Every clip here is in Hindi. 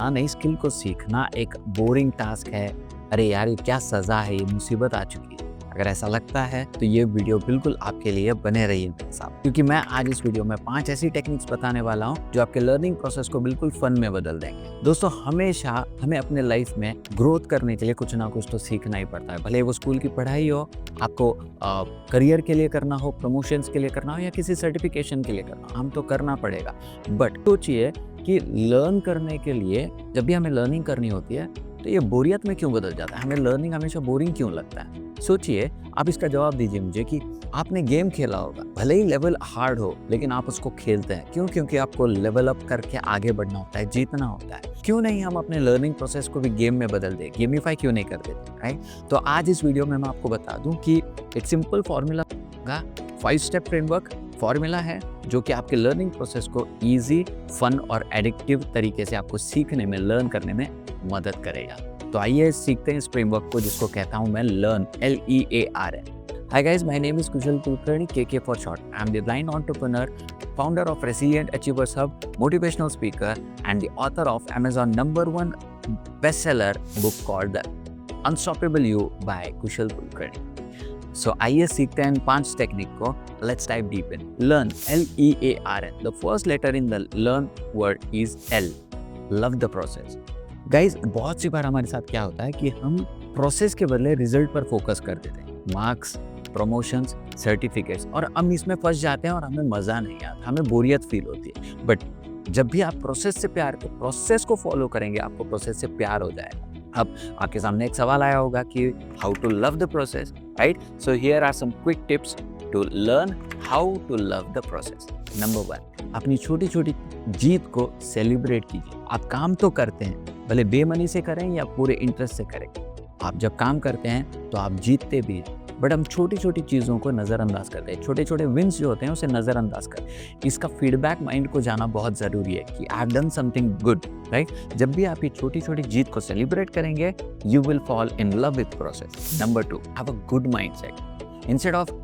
नई स्किल को सीखना एक बोरिंग टास्क है। अरे यार, ये क्या सज़ा है, ये मुसीबत आ चुकी है। अगर ऐसा लगता है तो ये वीडियो बिल्कुल आपके लिए बने रहिए मेरे साथ, क्योंकि मैं आज इस वीडियो में 5 ऐसी टेक्निक्स बताने वाला हूँ जो आपके लर्निंग प्रोसेस को बिल्कुल फन में बदल देंगे। दोस्तों, हमेशा हमें अपने लाइफ में ग्रोथ करने के लिए कुछ ना कुछ तो सीखना ही पड़ता है। भले वो स्कूल की पढ़ाई हो, आपको करियर के लिए करना हो, प्रमोशंस के लिए करना हो या किसी सर्टिफिकेशन के लिए करना हो, हम तो करना पड़ेगा। बट सोचिए कि लर्न करने के लिए जब भी हमें लर्निंग करनी होती है तो ये बोरियत में क्यों बदल जाता है? हमें लर्निंग हमेशा बोरिंग क्यों लगता है? सोचिए, आप इसका जवाब दीजिए मुझे कि आपने गेम खेला होगा, भले ही लेवल हार्ड हो लेकिन आप उसको खेलते हैं क्यों? क्योंकि आपको लेवल अप करके आगे बढ़ना होता है, जीतना होता है। क्यों नहीं हम अपने लर्निंग प्रोसेस को भी गेम में बदल दें, गेमिफाई क्यों नहीं कर देते, राइट? तो आज इस वीडियो में मैं आपको बता दूं कि एक सिंपल फॉर्मूला का 5 स्टेप फ्रेमवर्क फॉर्मूला है जो कि आपके लर्निंग प्रोसेस को इजी, फन और एडिक्टिव तरीके से आपको सीखने में, लर्न करने में मदद करेगा। तो आइए सीखते हैं इस फ्रेमवर्क को जिसको कहता हूं मैं learn, LEARN। Hi guys, my name is Kushal Kulkarni, KK for short. I'm the blind entrepreneur, founder of Resilient Achievers Hub, motivational speaker, and the author of Amazon #1 bestseller book called The Unstoppable You by Kushal Kulkarni. So आइए सीखते हैं इन 5 टेक्निक को। Let's dive deep in. Learn, LEARN. The first letter in the learn word is L. Love the process. Guys, बहुत सी बार हमारे साथ क्या होता है कि हम प्रोसेस के बदले रिजल्ट पर फोकस कर देते हैं। मार्क्स, प्रमोशंस, सर्टिफिकेट्स, और हम इसमें फंस जाते हैं और हमें मज़ा नहीं आता, हमें बोरियत फील होती है। बट जब भी आप प्रोसेस से प्रोसेस को फॉलो करेंगे, आपको प्रोसेस से प्यार हो जाएगा। अब आपके सामने एक सवाल आया होगा कि how to love the process, right? So here are some quick tips to learn how to love the process. Number 1, अपनी छोटी छोटी जीत को सेलिब्रेट कीजिए। आप काम तो करते हैं, भले बेमनी से करें या पूरे इंटरेस्ट से करें। आप जब काम करते हैं तो आप जीतते भी हैं, बट हम छोटी छोटी चीज़ों को नज़रअंदाज करते हैं। छोटे छोटे विन्स जो होते हैं उसे नज़रअंदाज कर, इसका फीडबैक माइंड को जाना बहुत ज़रूरी है कि I have done something good, right? जब भी आप ये छोटी छोटी जीत को सेलिब्रेट करेंगे, you will fall in love with process. Number 2, have a good mindset. Instead of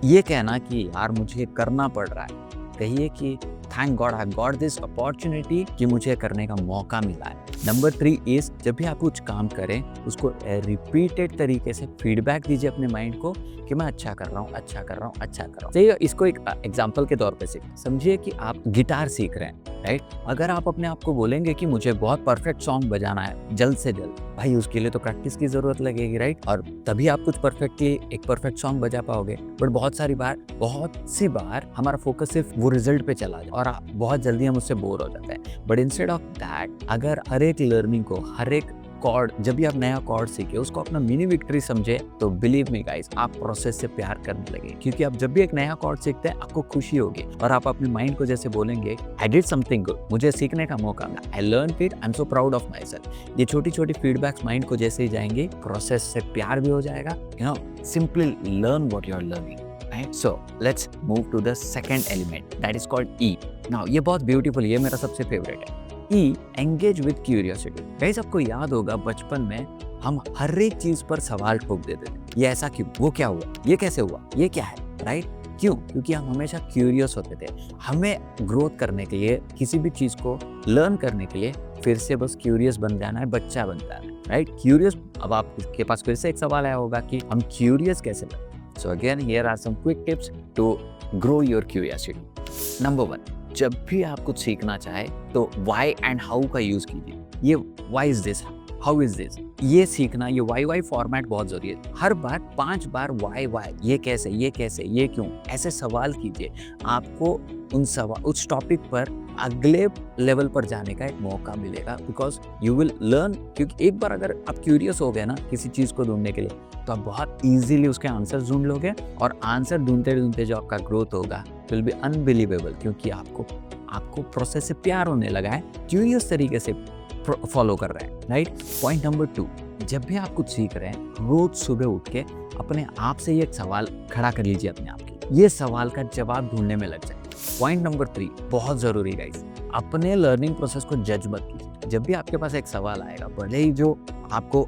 ये कहना कि यार मुझे करना पड़ रहा है, कहिए कि thank God I got this opportunity, कि मुझे करने का मौका मिला है। नंबर 3 इज, जब भी आप कुछ काम करें उसको रिपीटेड तरीके से फीडबैक दीजिए अपने माइंड को कि मैं अच्छा कर रहा हूँ, अच्छा कर रहा हूँ, अच्छा कर रहा हूँ। चलिए इसको एक एग्जांपल के तौर पे समझिए कि आप गिटार सीख रहे हैं, राइट? अगर आप अपने आप को बोलेंगे कि मुझे बहुत परफेक्ट सॉन्ग बजाना है जल्द से जल्द, भाई उसके लिए तो प्रैक्टिस की जरूरत लगेगी, राइट? और तभी आप कुछ एक परफेक्ट सॉन्ग बजा पाओगे। बट बहुत सी बार हमारा फोकस सिर्फ वो रिजल्ट पे चला जाए और बहुत जल्दी हम उससे बोर हो जाते हैं। बट इंस्टेड ऑफ दैट, अगर हर एक लर्निंग को, हर एक कॉर्ड, जब भी आप नया कॉर्ड सीखे उसको अपना मिनी विक्ट्री समझे, तो बिलीव मी गाइस, आप प्रोसेस से प्यार करने लगे। क्योंकि आप जब भी एक नया कॉर्ड सीखते हैं आपको खुशी होगी और आप अपने माइंड को जैसे बोलेंगे आई डिड समथिंग गुड, मुझे सीखने का मौका मिला, I learn it, I am so proud of my self. ये छोटी छोटी फीडबैक्स माइंड को जैसे ही जाएंगे, प्रोसेस से प्यार भी हो जाएगा। You know, simply learn what you are learning, right? So let's move to the second element, that is called E। Now ये बहुत ब्यूटीफुल, ये मेरा सबसे फेवरेट है। E, engage with curiosity. Guys, आपको याद होगा बचपन में हम हर एक चीज पर सवाल ठोक देते थे। ये ऐसा क्यों, वो क्या हुआ, ये कैसे हुआ, ये क्या है, राइट? क्यों? क्योंकि हम हमेशा क्यूरियस होते थे। हमें ग्रोथ करने के लिए, किसी भी चीज को लर्न करने के लिए फिर से बस क्यूरियस बन जाना है, बच्चा बन जाना है, राइट? क्यूरियस। अब आपके पास फिर से एक सवाल आया होगा कि हम क्यूरियस कैसे बने। So again here are some quick tips to grow your curiosity. Number 1, जब भी आप कुछ सीखना चाहे तो वाई एंड हाउ का यूज कीजिए। ये why is this, how is this, ये सीखना, ये वाई फॉर्मेट बहुत जरूरी है। हर बार 5 बार वाई, ये कैसे, ये कैसे, ये क्यों, ऐसे सवाल कीजिए। आपको उस टॉपिक पर अगले लेवल पर जाने का एक मौका मिलेगा, बिकॉज यू विल लर्न। क्योंकि एक बार अगर आप क्यूरियस हो गए ना किसी चीज को ढूंढने के लिए, तो आप बहुत इजीली उसके आंसर ढूंढ लोगे और आंसर ढूंढते ढूंढते जो आपका ग्रोथ होगा विल बी अनबिलीवेबल, क्योंकि आपको प्रोसेस से प्यार होने लगा है, क्यूरियस तरीके से फॉलो कर रहे हैं, राइट? पॉइंट नंबर 2, जब भी आप कुछ सीख रहे हैं, रोज सुबह उठ के अपने आप से ये एक सवाल खड़ा कर लीजिए अपने आप के, ये सवाल का जवाब ढूंढने में लग जाए। पॉइंट नंबर 3, बहुत जरूरी गाइस, अपने लर्निंग प्रोसेस को जज मत कीजिए। जब भी आपके पास एक सवाल आएगा, भले ही जो आपको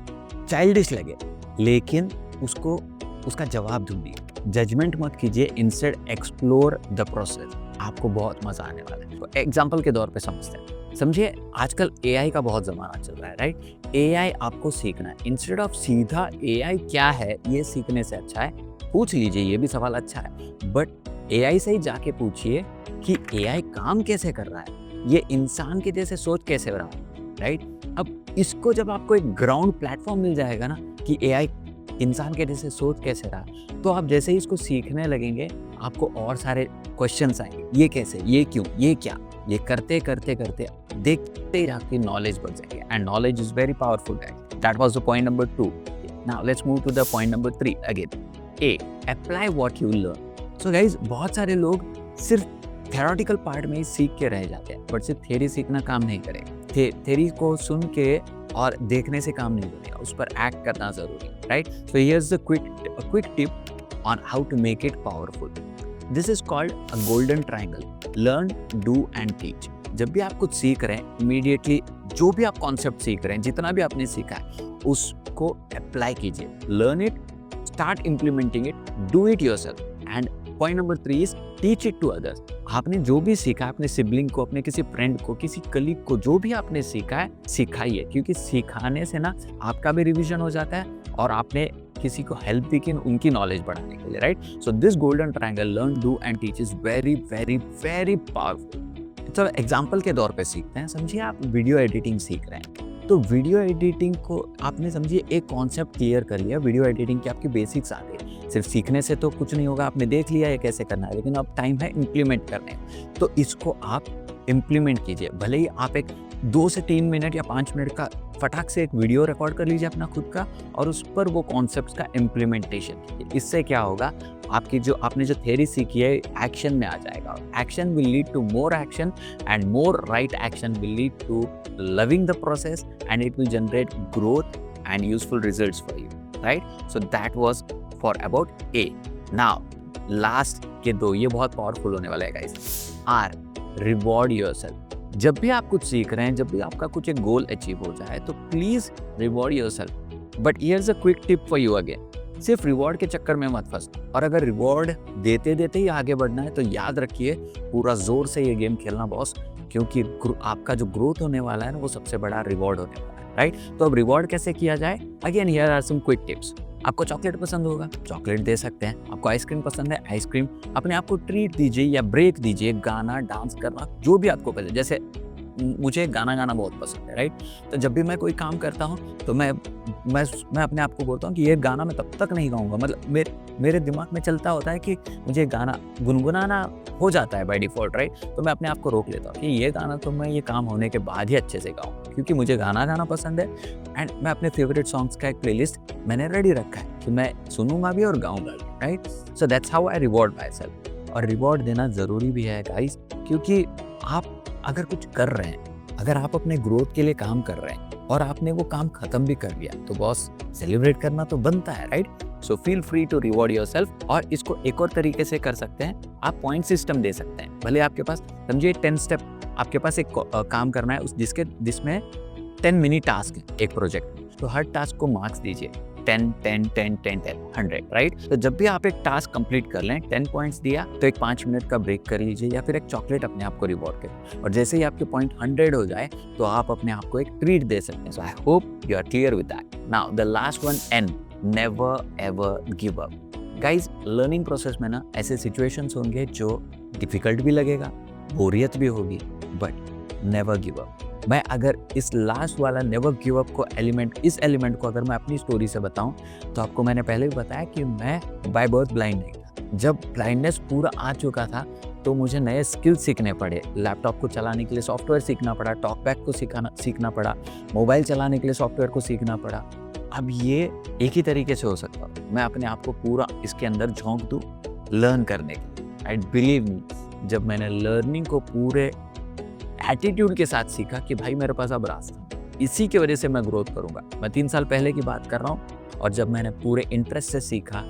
चाइल्डिश लगे, लेकिन उसका जवाब ढूंढिए, जजमेंट मत कीजिए, इंस्टेड एक्सप्लोर द प्रोसेस। आपको बहुत मजा आने वाला है। तो एग्जाम्पल के तौर पे समझते हैं, समझिए आजकल एआई का बहुत ज़माना चल रहा है, राइट? एआई आपको सीखना है, इंस्टेड ऑफ सीधा एआई क्या है ये सीखने से अच्छा है पूछ लीजिए, ये भी सवाल अच्छा है, बट एआई से ही जाके पूछिए कि एआई काम कैसे कर रहा है, ये इंसान के जैसे सोच कैसे रहा है, राइट? अब इसको जब आपको एक ग्राउंड प्लेटफॉर्म मिल जाएगा ना कि एआई इंसान के जैसे सोच कैसे रहा, तो आप जैसे ही इसको सीखने लगेंगे आपको और सारे क्वेश्चंस आएंगे, ये कैसे, ये क्यों, ये क्या, ये करते करते करते देखते ही आपकी नॉलेज बढ़ जाएगी, and knowledge is very powerful guys. That was the point number 2। Now let's move to the point number 3 again. A, apply what you learn. So guys, बहुत सारे लोग सिर्फ थ्योरेटिकल पार्ट में ही सीख के रह जाते हैं, बट सिर्फ थ्योरी सीखना काम नहीं करेगा। थ्योरी को सुन के और देखने से काम नहीं बनेगा, उस पर एक्ट करना जरूरी है, right? So here's the quick tip on how to make it powerful. This is called a golden triangle, learn, do and teach. जब भी आप कुछ सीख रहे हैं, इमीडिएटली जो भी आप कॉन्सेप्ट सीख रहे हैं, जितना भी आपने सीखा है, उसको अप्लाई कीजिए। Learn it, start implementing it, do it yourself. And point number 3 is teach it to others. आपने जो भी सीखा, अपने सिबलिंग को, अपने किसी फ्रेंड को, किसी कलीग को, जो भी आपने सीखा है सिखाइए, क्योंकि सिखाने से ना आपका भी रिवीजन हो जाता है और आपने किसी को हेल्प भी की उनकी नॉलेज बढ़ाने के लिए, right? So this golden triangle, learn, do and teach, is very very very powerful. तो एग्जाम्पल के तौर पे सीखते हैं। समझिए आप वीडियो एडिटिंग सीख रहे हैं, तो वीडियो एडिटिंग को आपने समझिए एक कॉन्सेप्ट क्लियर कर लिया, वीडियो एडिटिंग की आपकी बेसिक्स आ गई। सिर्फ सीखने से तो कुछ नहीं होगा, आपने देख लिया है कैसे करना है, लेकिन अब टाइम है इम्प्लीमेंट करने। तो इसको आप इम्प्लीमेंट कीजिए। भले ही आप एक 2 से 3 मिनट या 5 मिनट का फटाक से एक वीडियो रिकॉर्ड कर लीजिए अपना खुद का, और उस पर वो कॉन्सेप्ट्स का इम्प्लीमेंटेशन कीजिए। इससे क्या होगा, आपकी जो आपने जो थ्योरी सीखी है एक्शन में आ जाएगा। Action will lead to more action, and more right action will lead to loving the process, and it will generate growth and useful results for you, right? So that was for about A. Now last के 2 ये बहुत पावरफुल होने वाला है guys। R, reward yourself। जब भी आप कुछ सीख रहे हैं, जब भी आपका कुछ एक गोल अचीव हो जाए, तो please reward yourself. But here's a quick tip for you again, सिर्फ रिवॉर्ड के चक्कर में मत फंसना, और अगर रिवॉर्ड देते देते ही आगे बढ़ना है तो याद रखिए पूरा जोर से ये गेम खेलना बॉस, क्योंकि आपका जो ग्रोथ होने वाला है ना, वो सबसे बड़ा रिवॉर्ड होने वाला है, राइट? तो अब रिवॉर्ड कैसे किया जाए? Again here are some quick tips. आपको चॉकलेट पसंद होगा, चॉकलेट दे सकते हैं। आपको आइसक्रीम पसंद है, आइसक्रीम। अपने आप को ट्रीट दीजिए या ब्रेक दीजिए, गाना, डांस करना, जो भी आपको पसंद। जैसे मुझे गाना गाना बहुत पसंद है, राइट? तो जब भी मैं कोई काम करता हूँ तो मैं अपने आप को बोलता हूँ कि ये गाना मैं तब तक नहीं गाऊंगा, मतलब मेरे दिमाग में चलता होता है कि मुझे गाना गुनगुनाना हो जाता है बाय डिफॉल्ट, राइट? तो मैं अपने आप को रोक लेता हूँ कि ये गाना तो मैं ये काम होने के बाद ही अच्छे से गाऊँ, क्योंकि मुझे गाना गाना पसंद है। एंड मैं अपने फेवरेट सॉन्ग्स का एक प्लेलिस्ट मैंने रेडी रखा है कि मैं सुनूंगा भी और गाऊंगा भी, right? So that's how I reward my self. और रिवॉर्ड देना जरूरी भी है गाइस, क्योंकि आप अगर कुछ कर रहे हैं, अगर आप अपने ग्रोथ के लिए काम कर रहे हैं और आपने वो काम खत्म भी कर लिया, तो बॉस सेलिब्रेट करना तो बनता है, right? So feel free to reward yourself. और इसको एक और तरीके से कर सकते हैं, आप पॉइंट सिस्टम दे सकते हैं। भले आपके पास समझिए 10 स्टेप, आपके पास एक काम करना है जिसमें 10 मिनी टास्क है एक प्रोजेक्ट, तो हर टास्क को मार्क्स दीजिए 10, 10, 10, 10, 10, 100, राइट? तो जब भी आप एक टास्क कंप्लीट कर लें, 10 पॉइंट्स दिया तो एक 5 मिनट का ब्रेक कर लीजिए, या फिर एक चॉकलेट अपने आप को रिवॉर्ड करें। और जैसे ही आपके पॉइंट 100 हो जाए तो आप अपने आप को एक ट्रीट दे सकते हैं। So I hope you are clear with that. Now the last one, N, never ever give up. Guys, learning process में ना ऐसे सिचुएशंस होंगे जो डिफिकल्ट भी लगेगा, बोरियत भी होगी, बट नेवर गिव अप। मैं अगर इस लास्ट वाला नेवर गिव अप को इस एलिमेंट को अगर मैं अपनी स्टोरी से बताऊं, तो आपको मैंने पहले भी बताया कि मैं बाय बर्थ ब्लाइंड नहीं था। जब ब्लाइंडनेस पूरा आ चुका था तो मुझे नए स्किल सीखने पड़े। लैपटॉप को चलाने के लिए सॉफ्टवेयर सीखना पड़ा, टॉकबैक को सीखना पड़ा, मोबाइल चलाने के लिए सॉफ्टवेयर को सीखना पड़ा। अब ये एक ही तरीके से हो सकता है, मैं अपने आप को पूरा इसके अंदर झोंक दूँ लर्न करने के लिए। एंड बिलीव मी, जब मैंने लर्निंग को पूरे एटीट्यूड के साथ सीखा कि भाई मेरे पास अब रास्ता, इसी की वजह से मैं ग्रोथ करूंगा। मैं 3 साल पहले की बात कर रहा हूँ, और जब मैंने पूरे इंटरेस्ट से सीखा,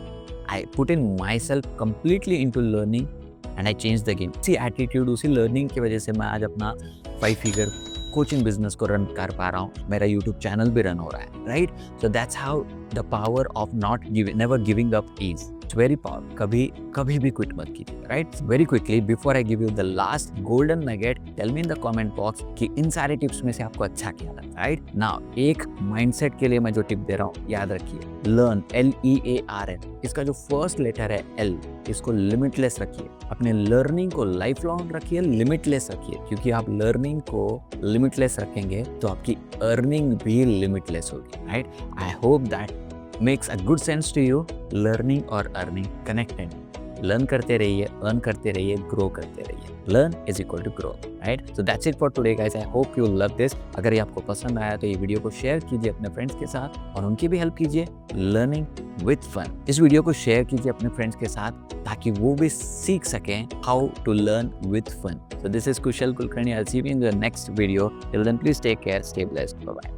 I put in my self completely into learning and I change the game. उसी एटीट्यूड, उसी लर्निंग की वजह से मैं आज अपना 5 फिगर कोचिंग बिजनेस को रन कर पा रहा हूँ, मेरा यूट्यूब चैनल भी रन हो रहा है, right? So that's how the power of never giving up is. Very powerful, कभी भी क्विट मत कीजिए, right? Very quickly before I give you the last golden nugget, tell me in the comment box कि इन सारे टिप्स में से आपको अच्छा क्या लगा, राइट? नाउ एक माइंडसेट के लिए मैं जो टिप दे रहा हूँ याद रखिए, लर्न, LEARN, इसका जो फर्स्ट लेटर है L, इसको लिमिटलेस रखिए। अपने लर्निंग को लाइफ लॉन्ग रखिए, लिमिटलेस रखिए, क्योंकि आप लर्निंग को लिमिटलेस रखेंगे तो आपकी अर्निंग भी लिमिटलेस होगी, right? I hope that makes a good sense to you. Learning और अर्निंग कनेक्टेड, लर्न करते रहिए, अर्न करते रहिए, ग्रो करते रहिए। Learn is equal to grow, right? So that's it for today guys, I hope you love this. अगर ये आपको पसंद आया तो ये वीडियो को शेयर कीजिए अपने फ्रेंड्स के साथ और उनकी भी हेल्प कीजिए लर्निंग विद फन। इस वीडियो को शेयर कीजिए अपने फ्रेंड्स के साथ ताकि वो भी सीख सकें how to learn with fun. So this is Kushal Kulkarni, I will see you in the next video. Till then please take care, stay blessed, bye bye.